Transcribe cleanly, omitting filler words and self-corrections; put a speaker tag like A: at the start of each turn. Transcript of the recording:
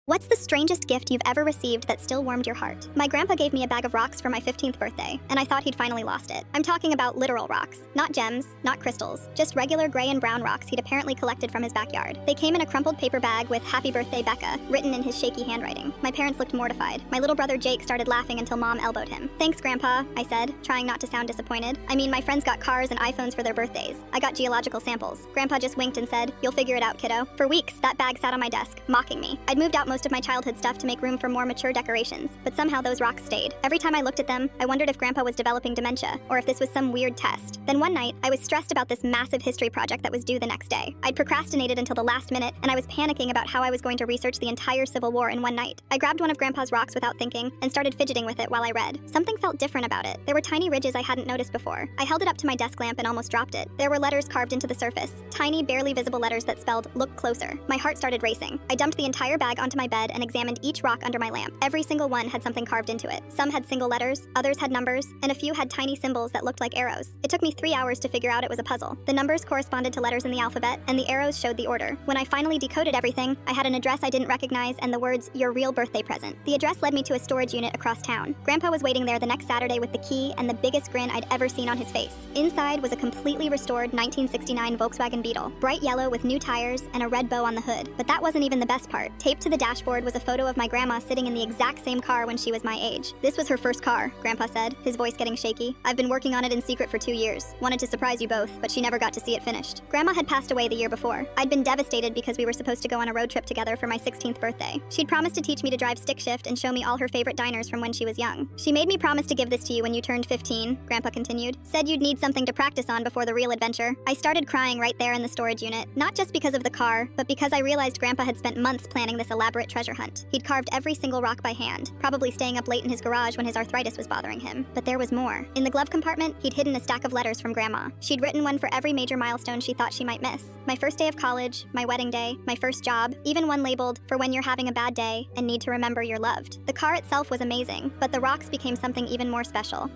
A: What's the strangest gift you've ever received that still warmed your heart? My grandpa gave me a bag of rocks for my 15th birthday, and I thought he'd finally lost it. I'm talking about literal rocks. Not gems, not crystals, just regular gray and brown rocks he'd apparently collected from his backyard. They came in a crumpled paper bag with "Happy Birthday, Becca" written in his shaky handwriting. My parents looked mortified. My little brother Jake started laughing until Mom elbowed him. "Thanks, Grandpa," I said, trying not to sound disappointed. I mean, my friends got cars and iPhones for their birthdays. I got geological samples. Grandpa just winked and said, "You'll figure it out, kiddo." For weeks, that bag sat on my desk, mocking me. I'd moved out most of my childhood stuff to make room for more mature decorations, but somehow those rocks stayed. Every time I looked at them, I wondered if Grandpa was developing dementia, or if this was some weird test. Then one night, I was stressed about this massive history project that was due the next day. I'd procrastinated until the last minute, and I was panicking about how I was going to research the entire Civil War in one night. I grabbed one of Grandpa's rocks without thinking, and started fidgeting with it while I read. Something felt different about it. There were tiny ridges I hadn't noticed before. I held it up to my desk lamp and almost dropped it. There were letters carved into the surface. Tiny, barely visible letters that spelled, "Look closer." My heart started racing. I dumped the entire bag onto my bed and examined each rock under my lamp. Every single one had something carved into it. Some had single letters, others had numbers, and a few had tiny symbols that looked like arrows. It took me 3 hours to figure out it was a puzzle. The numbers corresponded to letters in the alphabet, and the arrows showed the order. When I finally decoded everything, I had an address I didn't recognize and the words, "Your real birthday present." The address led me to a storage unit across town. Grandpa was waiting there the next Saturday with the key and the biggest grin I'd ever seen on his face. Inside was a completely restored 1969 Volkswagen Beetle, bright yellow with new tires and a red bow on the hood. But that wasn't even the best part. Taped to the dashboard was a photo of my grandma sitting in the exact same car when she was my age. "This was her first car," Grandpa said, his voice getting shaky. "I've been working on it in secret for 2 years. Wanted to surprise you both, but she never got to see it finished." Grandma had passed away the year before. I'd been devastated because we were supposed to go on a road trip together for my 16th birthday. She'd promised to teach me to drive stick shift and show me all her favorite diners from when she was young. "She made me promise to give this to you when you turned 15, Grandpa continued. "Said you'd need something to practice on before the real adventure." I started crying right there in the storage unit, not just because of the car, but because I realized Grandpa had spent months planning this elaborate treasure hunt. He'd carved every single rock by hand, probably staying up late in his garage when his arthritis was bothering him. But there was more. In the glove compartment, he'd hidden a stack of letters from Grandma. She'd written one for every major milestone she thought she might miss. My first day of college, my wedding day, my first job, even one labeled, "For when you're having a bad day and need to remember you're loved." The car itself was amazing, but the rocks became something even more special.